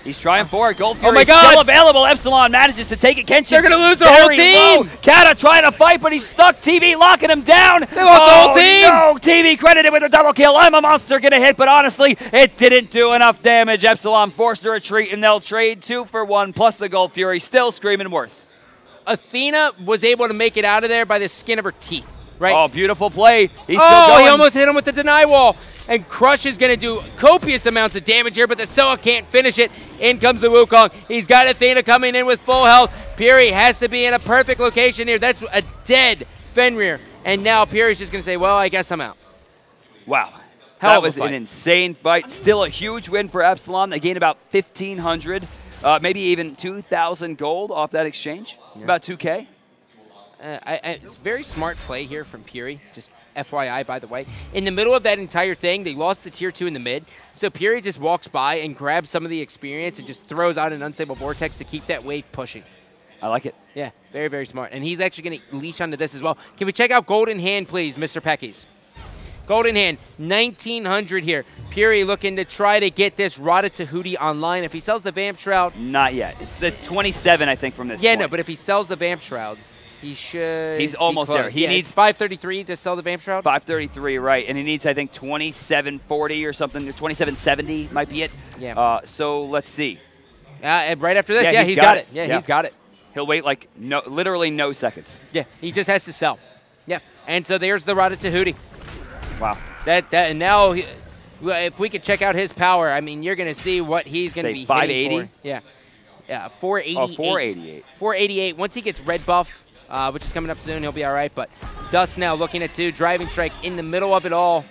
He's trying for it. Gold Fury oh my god. Still available. Epsilon manages to take it. Kenshin. They're going to lose their whole team. Kata trying to fight, but he's stuck. TV locking him down. They lost the whole team. No, TV credited with a double kill. I'm a monster going to hit, but honestly, it didn't do enough damage. Epsilon forced a retreat, and they'll trade 2 for 1, plus the Gold Fury. Still screaming worth. Athena was able to make it out of there by the skin of her teeth, right? Oh, beautiful play. He's still going. He almost hit him with the deny wall. And Crush is going to do copious amounts of damage here, but the Soa can't finish it. In comes the Wukong. He's got Athena coming in with full health. Puri has to be in a perfect location here. That's a dead Fenrir. And now Puri's just going to say, well, I guess I'm out. Wow. That was an insane fight. Still a huge win for Epsilon. They gained about 1,500, maybe even 2,000 gold off that exchange. Yeah. About 2K. It's very smart play here from Puri. Just FYI, by the way. In the middle of that entire thing, they lost the tier 2 in the mid. So Puri just walks by and grabs some of the experience and just throws out an unstable vortex to keep that wave pushing. I like it. Yeah, very, very smart. And he's actually going to leash onto this as well. Can we check out Golden Hand, please, Mr. Peckies? Golden Hand, 1,900 here. Puri looking to try to get this Ratatouille online. If he sells the Vamp Shroud... Not yet. It's the 27, I think, from this Yeah, point. no, but if he sells the Vamp Shroud... He's almost there. He needs 533 to sell the Vamp Shroud. 533, right? And he needs, I think, 2740 or something. 2770 might be it. Yeah. So let's see. Right after this, he's got it. Yeah, he's got it. He'll wait like literally no seconds. Yeah, he just has to sell. Yeah, and so there's the Ratatouille. Wow. And now, if we could check out his power, I mean, you're going to see what he's going to be 580? hitting for. Yeah, 488. Oh, 488. 488. Once he gets red buff, which is coming up soon, he'll be all right. But Dust now looking at 2, driving strike in the middle of it all.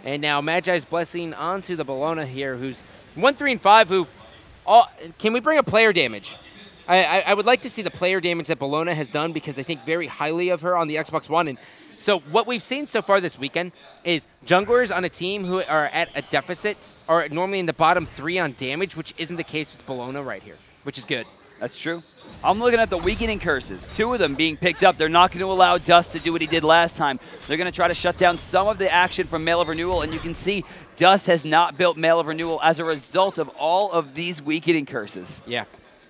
And now Magi's Blessing onto the Bologna here, who's 1, 3, and 5, who... can we bring a player damage? I would like to see the player damage that Bologna has done because I think very highly of her on the Xbox One. And so what we've seen so far this weekend is junglers on a team who are at a deficit are normally in the bottom 3 on damage, which isn't the case with Bologna right here, which is good. That's true. I'm looking at the weakening curses. 2 of them being picked up. They're not going to allow Dust to do what he did last time. They're going to try to shut down some of the action from Mail of Renewal, and you can see Dust has not built Mail of Renewal as a result of all of these weakening curses. Yeah.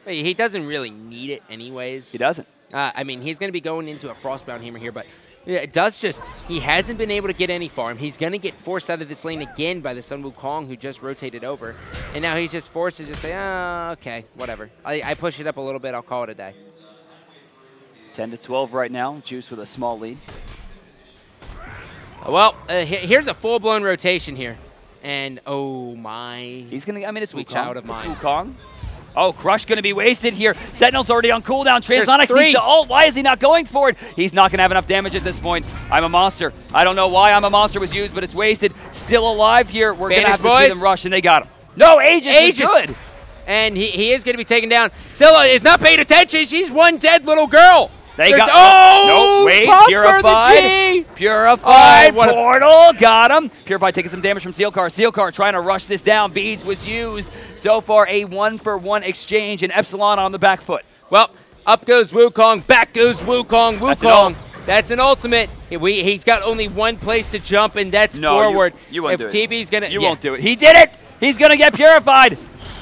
He doesn't really need it anyways. He doesn't. I mean, he's going to be going into a Frostbound Hammer here, but it does just, he hasn't been able to get any farm. He's going to get forced out of this lane again by the Sun Wukong, who just rotated over. And now he's just forced to just say, oh, okay, whatever. I push it up a little bit. I'll call it a day. 10-12 right now. Juice with a small lead. Well, here's a full-blown rotation here. And, oh, my. He's going to, I mean, it's sweet Wukong. child of mine. It's Wukong. Oh, Crush going to be wasted here. Sentinel's already on cooldown. Transonics needs to ult. Why is he not going for it? He's not going to have enough damage at this point. I'm a monster. I don't know why I'm a monster was used, but it's wasted. Still alive here. We're going to have to see them rush, and they got him. No, Aegis is good. And he is going to be taken down. Scylla is not paying attention. She's one dead little girl. They got. Oh, no, wait. Purified. Purified. Portal. Got him. Purified taking some damage from Sealcar. Sealcar trying to rush this down. Beads was used. So far, a 1-for-1 exchange, and Epsilon on the back foot. Well, up goes Wukong. Back goes Wukong. Wukong. That's an ultimate. He's got only one place to jump, and that's forward. You won't do it. If TV's going to. You won't do it. He did it. He's going to get purified.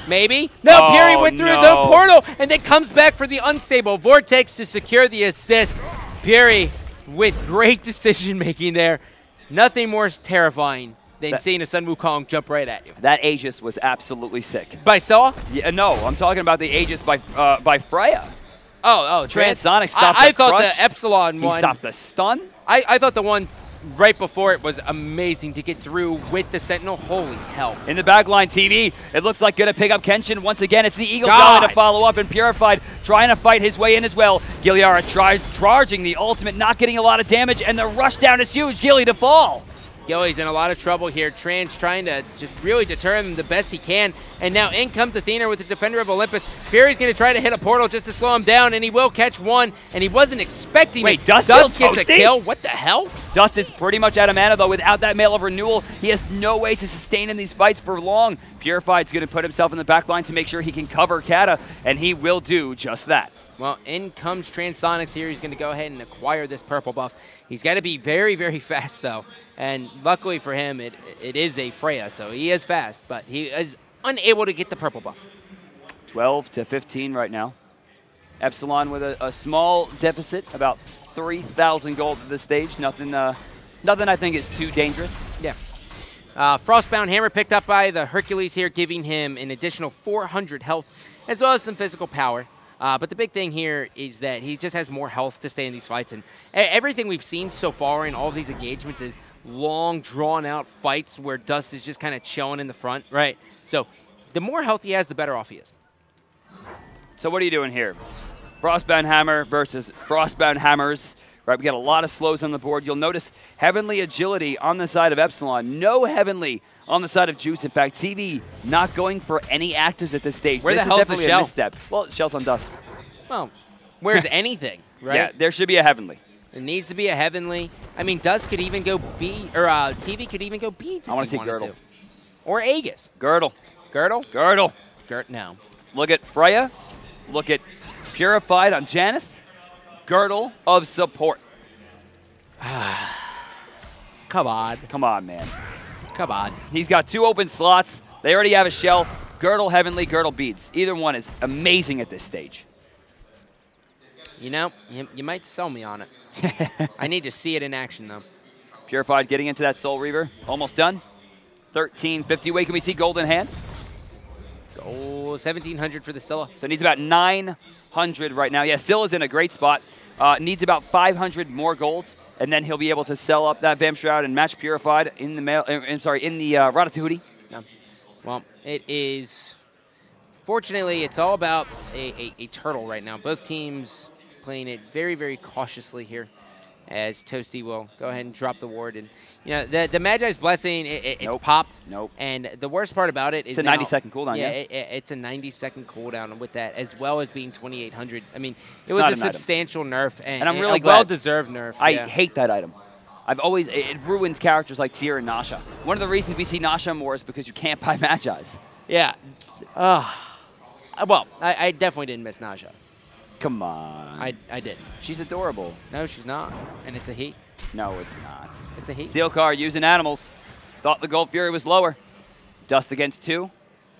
Maybe. No, Fury went through his own portal and then comes back for the unstable Vortex to secure the assist. Fury with great decision making there. Nothing more terrifying than seeing a Sun Wukong jump right at you. That Aegis was absolutely sick. By Saw? Yeah, no, I'm talking about the Aegis by Freya. Oh, Transonic stopped I thought the Epsilon one. He stopped the stun? I thought the one right before it was amazing to get through with the Sentinel. Holy hell. In the backline, TV, it looks like going to pick up Kenshin once again. It's the Eagle Dolly to follow up, and Purified trying to fight his way in as well. Giliara charging the ultimate, not getting a lot of damage, and the rush down is huge. Gilly to fall. Gilly's in a lot of trouble here. Trans trying to just really deter them the best he can. And now in comes Athena with the Defender of Olympus. Fury's going to try to hit a portal just to slow him down, and he will catch one. And he wasn't expecting it. Dust gets a kill. What the hell? Dust is pretty much out of mana, though. Without that Mail of Renewal, he has no way to sustain in these fights for long. Purified's going to put himself in the back line to make sure he can cover Kata, and he will do just that. Well, in comes Transonics here. He's going to go ahead and acquire this purple buff. He's got to be very, very fast, though. And luckily for him, it is a Freya, so he is fast, but he is unable to get the purple buff. 12-15 right now. Epsilon with a small deficit, about 3,000 gold at this stage. Nothing I think is too dangerous. Yeah. Frostbound Hammer picked up by the Hercules here, giving him an additional 400 health, as well as some physical power. But the big thing here is that he just has more health to stay in these fights. And everything we've seen so far in all of these engagements is long, drawn-out fights where Dust is just kind of chilling in the front, right? So the more health he has, the better off he is. So what are you doing here? Frostbound Hammer versus Frostbound Hammers. Right, we got a lot of slows on the board. You'll notice Heavenly Agility on the side of Epsilon. No Heavenly on the side of Juice. In fact, TV not going for any actives at this stage. Where the hell is the Shell? A misstep. Well, Shell's on Dust. Well, where's anything, right? Yeah, there should be a Heavenly. It needs to be a Heavenly. I mean, Dust could even go B, or TV could even go B. I want to see Girdle. To. Or Aegis. Girdle. Girdle? Girdle. No. Look at Freya. Look at Purified on Janice. Girdle of support. Come on. Come on, man. Come on. He's got 2 open slots. They already have a Shell. Girdle Heavenly, Girdle Beads. Either one is amazing at this stage. You know, you might sell me on it. I need to see it in action, though. Purified getting into that Soul Reaver. Almost done. 1350. Wait, can we see gold in hand? Oh, 1,700 for the Scylla. So it needs about 900 right now. Yeah, Scylla's in a great spot. Needs about 500 more golds, and then he'll be able to sell up that Vamp Shroud and match Purified in the Ratatouille. No. Well, it is. Fortunately, it's all about a turtle right now. Both teams playing it very, very cautiously here, as Toasty will go ahead and drop the ward. And you know, the Magi's Blessing, it's popped. Nope. And the worst part about it is it's a 90-second cooldown. Yeah, it's a 90-second cooldown with that, as well as being 2,800. I mean, it was a substantial nerf, and I'm really a well-deserved nerf. I hate that item. It ruins characters like Tyr and Nasha. One of the reasons we see Nasha more is because you can't buy Magi's. Yeah. Well, I definitely didn't miss Nasha. Come on. I didn't. She's adorable. No, she's not. And it's a he. No, it's not. It's a he. Sealcar using animals. Thought the Gold Fury was lower. Dust against 2.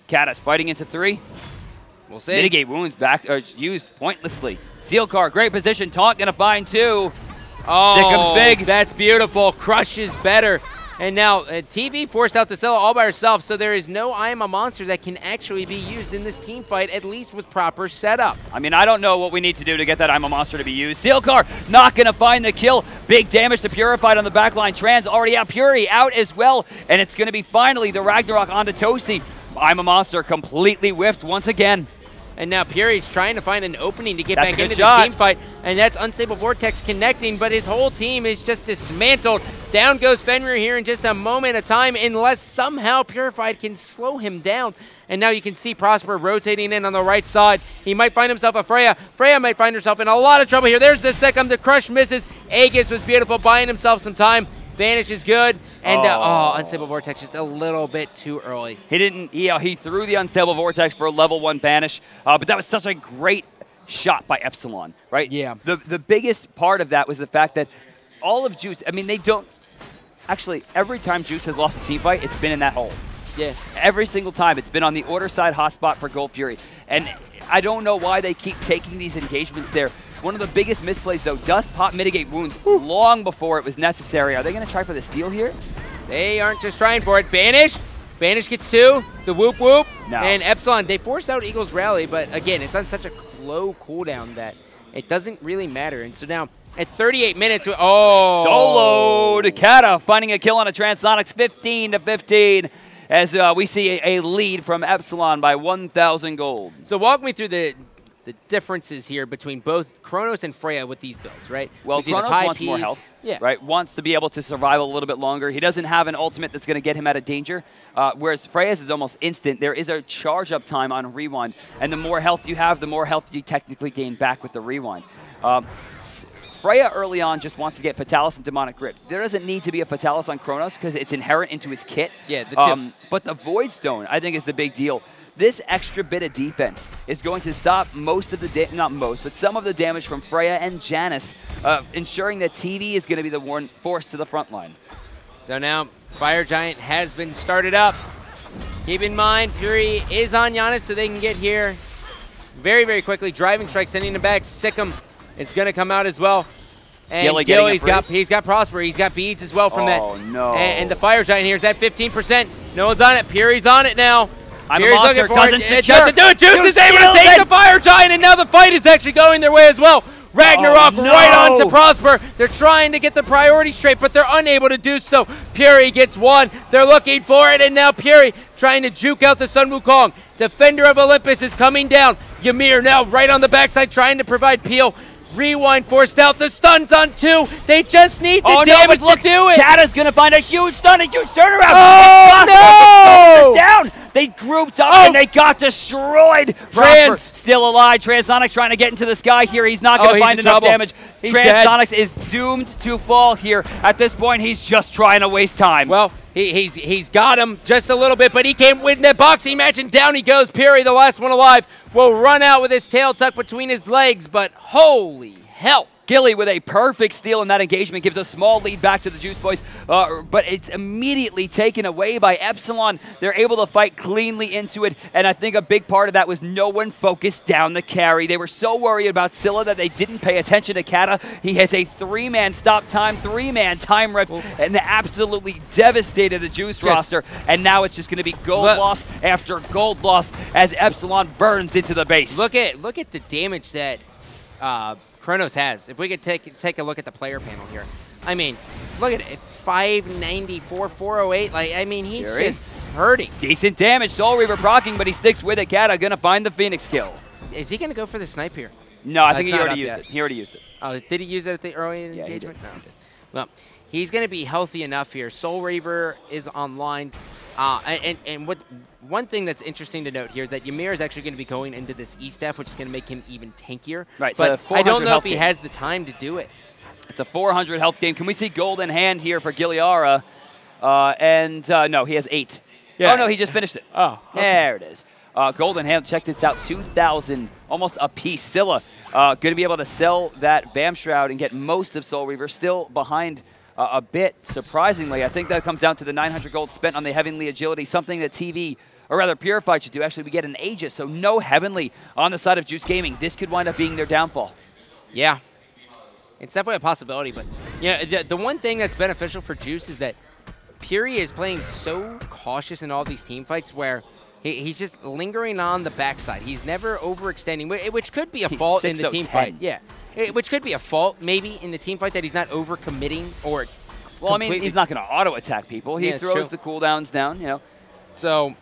Kata's fighting into 3. We'll see. Mitigate wounds back used pointlessly. Seal car, great position. Taunt gonna find 2. Oh, Sickham's big. That's beautiful. Crush is better. And now TV forced out the Scylla all by herself, so there is no I am a monster that can actually be used in this team fight, at least with proper setup. I mean, I don't know what we need to do to get that I'm a monster to be used. Seal car not going to find the kill. Big damage to Purified on the backline. Trans already out. Puri out as well. And it's going to be finally the Ragnarok onto Toasty. I'm a monster completely whiffed once again. And now Puri's trying to find an opening to get That's back a good into shot. this team fight. And that's Unstable Vortex connecting, but his whole team is just dismantled. Down goes Fenrir here in just a moment of time, unless somehow Purified can slow him down. And now you can see Prosper rotating in on the right side. He might find himself a Freya. Freya might find herself in a lot of trouble here. There's the Sikkim. The crush misses. Aegis was beautiful, buying himself some time. Vanish is good. And Unstable Vortex just a little bit too early. He didn't. He threw the Unstable Vortex for a level 1 banish, but that was such a great shot by Epsilon, right? Yeah. The biggest part of that was the fact that all of Juice. I mean, they don't. Actually, every time Juice has lost a team fight, it's been in that hole. Yeah. Every single time, it's been on the order side hotspot for Gold Fury, and I don't know why they keep taking these engagements there. One of the biggest misplays, though, Dust pop mitigate wounds long before it was necessary. Are they going to try for the steal here? They aren't just trying for it. Banish. Banish gets 2. The whoop whoop. No. And Epsilon, they force out Eagle's rally, but again, it's on such a low cooldown that it doesn't really matter. And so now at 38 minutes, Solo to Kata, finding a kill on a Transonics, 15-15. As we see a lead from Epsilon by 1,000 gold. So walk me through the differences here between both Kronos and Freya with these builds, right? Well, Kronos wants more health, right? Wants to be able to survive a little bit longer. He doesn't have an ultimate that's going to get him out of danger, whereas Freya's is almost instant. There is a charge-up time on Rewind, and the more health you have, the more health you technically gain back with the Rewind. Freya early on just wants to get Fatalis and Demonic Grip. There doesn't need to be a Fatalis on Kronos because it's inherent into his kit. Yeah, the chip. But the Void Stone, I think, is the big deal. This extra bit of defense is going to stop most of the not most, but some of the damage from Freya and Janice, ensuring that TV is going to be the one forced to the front line. So now Fire Giant has been started up. Keep in mind, Fury is on Giannis, so they can get here very, very quickly. Driving Strike sending him back. Sikkim is going to come out as well. And he's got Prosper. He's got beads as well from that. Oh, no. And the Fire Giant here is at 15%. No one's on it. Fury's on it now. I'm Fury's a monster. looking for it. It Secure. doesn't do it. Juice is able to take the Fire Giant, and now the fight is actually going their way as well. Ragnarok right on to Prosper. They're trying to get the priority straight, but they're unable to do so. Puri gets 1. They're looking for it, and now Puri trying to juke out the Sun Wukong. Defender of Olympus is coming down. Ymir now right on the backside trying to provide peel. Rewind forced out. The stun's on 2. They just need the damage to do it. Kata's going to find a huge stun, a huge turnaround. Oh, no! Down. They grouped up and they got destroyed. Prosper still alive. Transonics trying to get into the sky here. He's not going to find enough damage. Transonics is doomed to fall here. At this point, he's just trying to waste time. Well, he's got him just a little bit, but he can't win that boxing match, and down he goes. Puri, the last one alive, will run out with his tail tucked between his legs, but holy hell. Gilly with a perfect steal in that engagement gives a small lead back to the Juice Boys, but it's immediately taken away by Epsilon. They're able to fight cleanly into it, and I think a big part of that was no one focused down the carry. They were so worried about Scylla that they didn't pay attention to Kata. He has a 3-man stop time, 3-man time rip, and absolutely devastated the Juice roster, and now it's just going to be gold loss after gold loss as Epsilon burns into the base. Look at the damage that Kronos has. If we could take a look at the player panel here. I mean, look at it. 594, 408. Like, I mean, he's just hurting. Decent damage. Soul Reaver procking, but he sticks with it. Kata gonna find the Phoenix kill. Is he gonna go for the snipe here? No, I think he already used it. He already used it. Oh, did he use it at the early engagement? No, he did. Well, he's gonna be healthy enough here. Soul Reaver is online. And one thing that's interesting to note here is that Ymir is actually going to be going into this E-Staff, which is going to make him even tankier. Right, but I don't know if he has the time to do it. It's a 400 health game. Can we see gold in hand here for Giliara? No, he has 8. Yeah. Oh, no, he just finished it. Oh, okay. There it is. Gold in hand, check this out, 2,000, almost a piece. Scylla going to be able to sell that BAM Shroud and get most of Soul Reaver, still behind a bit, surprisingly. I think that comes down to the 900 gold spent on the Heavenly Agility, something that TV or rather Purified should do. Actually, we get an Aegis, so no Heavenly on the side of Juice Gaming. This could wind up being their downfall. Yeah. It's definitely a possibility, but the one thing that's beneficial for Juice is that Puri is playing so cautious in all these team fights where he's just lingering on the backside. He's never overextending, which could be a fault in the team fight. Yeah, which could be a fault maybe in the team fight that he's not overcommitting or. Well, I mean, he's not going to auto attack people. He throws the cooldowns down, you know. So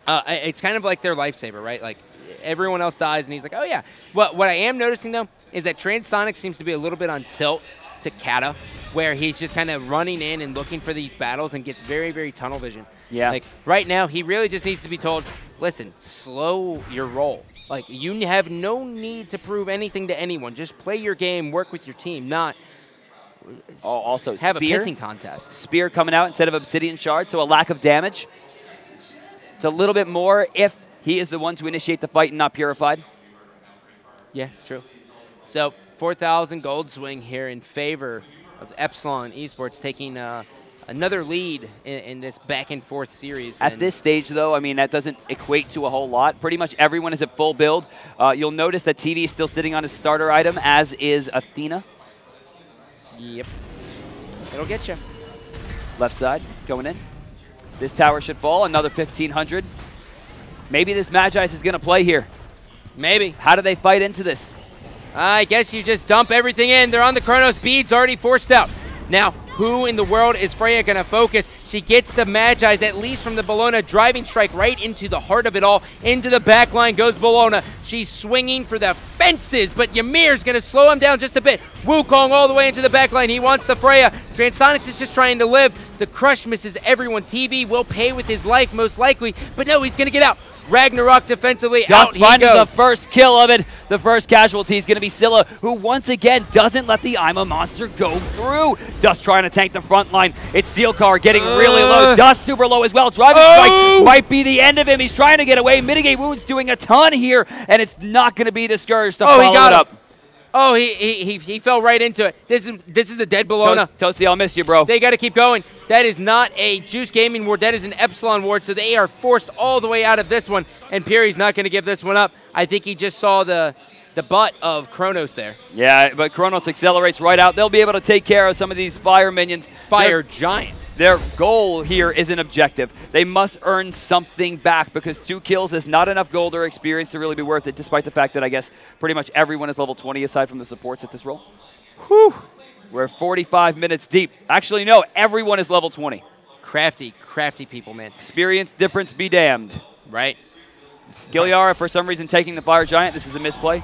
it's kind of like their lifesaver, right? Like everyone else dies, and he's like, oh yeah. What I am noticing though is that Transonic seems to be a little bit on tilt to Kata, where he's just kind of running in and looking for these battles and gets very, very tunnel vision. Yeah. Like right now, he really just needs to be told, listen, slow your roll. Like you have no need to prove anything to anyone. Just play your game, work with your team, not also have Spear, a pissing contest. Spear coming out instead of Obsidian Shard, so a lack of damage. It's a little bit more if he is the one to initiate the fight and not Purified. Yeah, true. So 4,000 gold swing here in favor of Epsilon Esports, taking another lead in this back-and-forth series. At this stage, though, I mean, that doesn't equate to a whole lot. Pretty much everyone is at full build. You'll notice that TV is still sitting on his starter item, as is Athena. Yep. It'll get you. Left side, going in. This tower should fall, another 1,500. Maybe this Magi's is going to play here. Maybe. How do they fight into this? I guess you just dump everything in. They're on the Chronos. Beads already forced out. Now, who in the world is Freya going to focus? She gets the Magi's, at least from the Bellona. Driving strike right into the heart of it all. Into the back line goes Bellona. She's swinging for the fences, but Ymir's going to slow him down just a bit. Wukong all the way into the back line. He wants the Freya. Transonics is just trying to live. The crush misses everyone. TV will pay with his life, most likely, but no, he's going to get out. Ragnarok defensively, out he finds goes. The first kill of it. The first casualty is going to be Scylla, who once again doesn't let the I'm a Monster go through. Dust trying to tank the front line. It's Sealcar getting really low. Dust super low as well. Driving strike might be the end of him. He's trying to get away. Mitigate wounds doing a ton here, and it's not going to be discouraged to follow he got it up. Oh, he fell right into it. This is a dead Bellona. Toasty, I'll miss you, bro. They got to keep going. That is not a Juice Gaming ward. That is an Epsilon ward, so they are forced all the way out of this one, and Puri's not going to give this one up. I think he just saw the butt of Chronos there. Yeah, but Chronos accelerates right out. They'll be able to take care of some of these fire minions. Fire giant. Their goal here is an objective. They must earn something back because 2 kills is not enough gold or experience to really be worth it, despite the fact that I guess pretty much everyone is level 20 aside from the supports at this role. Whew. We're 45 minutes deep. Actually, no, everyone is level 20. Crafty people, man. Experience difference be damned. Right. Giliara, for some reason, taking the fire giant. This is a misplay.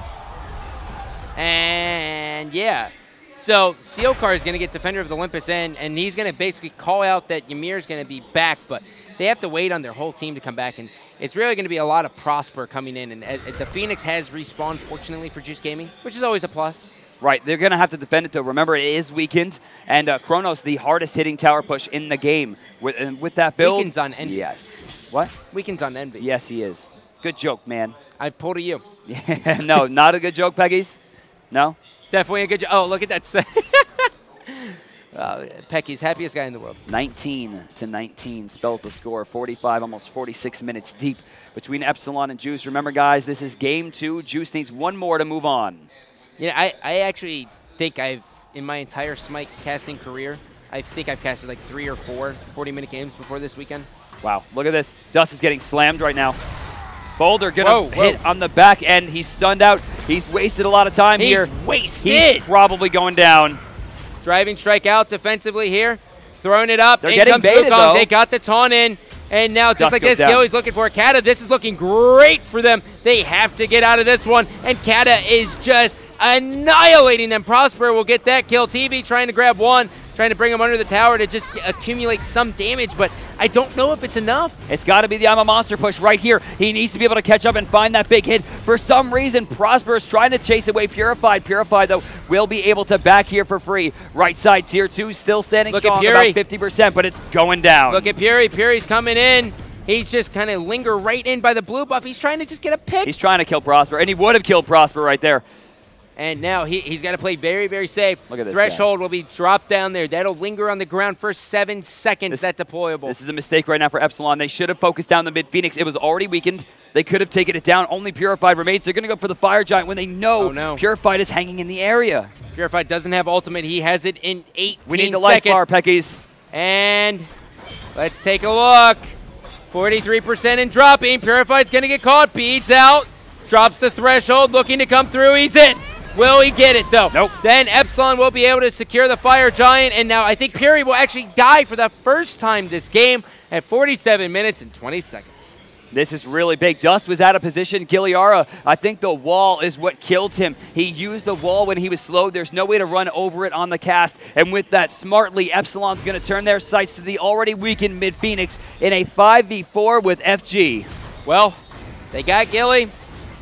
And yeah. So Sealcar is going to get Defender of the Olympus in, and he's going to basically call out that Ymir is going to be back, but they have to wait on their whole team to come back, and it's really going to be a lot of Prosper coming in. And the Phoenix has respawned, fortunately, for Juice Gaming, which is always a plus. Right, they're going to have to defend it, though. Remember, it is weakened, and Chronos, the hardest-hitting tower push in the game. With that build... Weakens on Envy. Yes. What? Weakens on Envy. Yes, he is. Good joke, man. I pulled a you. Yeah, no, not a good joke, Peggy's. No? Definitely a good joke. Oh, look at that. Pecky's happiest guy in the world. 19-19 spells the score. 45, almost 46 minutes deep between Epsilon and Juice. Remember, guys, this is game 2. Juice needs one more to move on. Yeah, I actually think in my entire Smite casting career, I think I've casted like 3 or 4 40-minute games before this weekend. Wow, look at this. Dust is getting slammed right now. Boulder gonna hit on the back end. He's stunned out. He's wasted a lot of time here. He's wasted. He's probably going down. Driving strike out defensively here. Throwing it up. They're getting baited, though. They got the taunt in. And now, just like this, down. Gilly's looking for Kata. This is looking great for them. They have to get out of this one. And Kata is just annihilating them. Prosper will get that kill. TV trying to grab one. Trying to bring him under the tower to just accumulate some damage, but I don't know if it's enough. It's got to be the I'm a Monster push right here. He needs to be able to catch up and find that big hit. For some reason, Prosper is trying to chase away Purified. Purified, though, will be able to back here for free. Right side, tier 2, still standing strong, about 50%, but it's going down. Look at Puri. Puri's coming in. He's just kind of linger right in by the blue buff. He's trying to just get a pick. He's trying to kill Prosper, and he would have killed Prosper right there. And now he's got to play very, very safe. Look at this Threshold will be dropped down there. That'll linger on the ground for 7 seconds. That's deployable. This is a mistake right now for Epsilon. They should have focused down the mid Phoenix. It was already weakened. They could have taken it down. Only Purified remains. They're going to go for the Fire Giant when they know Purified is hanging in the area. Purified doesn't have ultimate. He has it in 18 seconds. We need the life bar, Peckies. And let's take a look. 43% and dropping. Purified's going to get caught. Beads out. Drops the threshold. Looking to come through. He's in. Will he get it, though? Nope. Then Epsilon will be able to secure the Fire Giant, and now I think Puri will actually die for the first time this game at 47 minutes and 20 seconds. This is really big. Dust was out of position. Giliara, I think the wall is what killed him. He used the wall when he was slowed. There's no way to run over it on the cast, and with that smartly, Epsilon's going to turn their sights to the already weakened mid-Phoenix in a 5v4 with FG. Well, they got Gilly.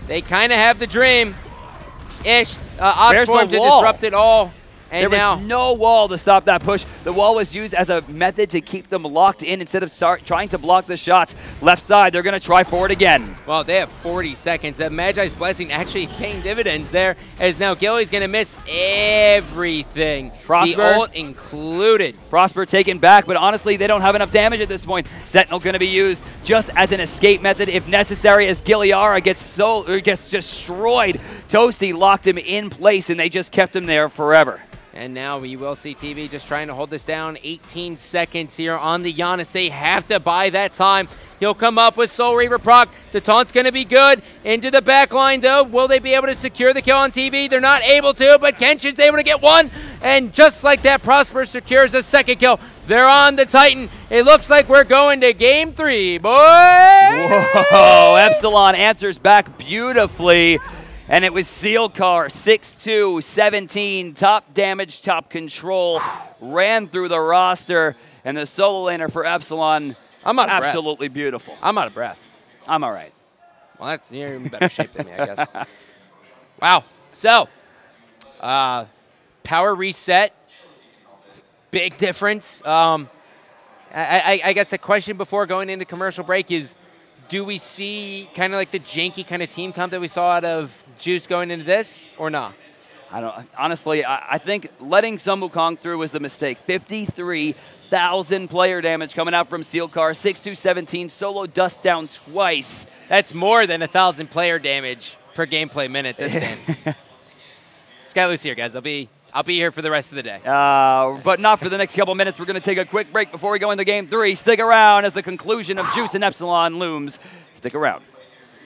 They kind of have the dream-ish. Oxform to disrupt it all. And there was no wall to stop that push. The wall was used as a method to keep them locked in instead of trying to block the shots. Left side, they're going to try for it again. Well, they have 40 seconds. That Magi's Blessing actually paying dividends there, as now Gilly's going to miss everything. Prosper, the ult included. Prosper taken back, but honestly, they don't have enough damage at this point. Sentinel going to be used just as an escape method if necessary, as Giliara gets destroyed. Toasty locked him in place, and they just kept him there forever. And now we will see TV just trying to hold this down. 18 seconds here on the Giannis. They have to buy that time. He'll come up with Soul Reaver proc. The taunt's going to be good. Into the back line, though. Will they be able to secure the kill on TV? They're not able to, but Kenshin's able to get one. And just like that, Prosper secures a second kill. They're on the Titan. It looks like we're going to game 3, boy. Whoa, Epsilon answers back beautifully. And it was Sealcar, 6'2", 17, top damage, top control, ran through the roster, and the solo laner for Epsilon, absolutely beautiful. I'm out of breath. I'm all right. Well, you're in better shape than me, I guess. Wow. So, power reset, big difference. I guess the question before going into commercial break is, do we see kind of like the janky kind of team comp that we saw out of Juice going into this, or not? Honestly, I think letting Sun Wukong through was the mistake. 53,000 player damage coming out from Sealcar. 6'2", 17, solo dust down twice. That's more than 1,000 player damage per gameplay minute this game. Sky Loose here, guys. I'll be here for the rest of the day. But not for the next couple minutes. We're going to take a quick break before we go into Game 3. Stick around as the conclusion of Juice and Epsilon looms. Stick around.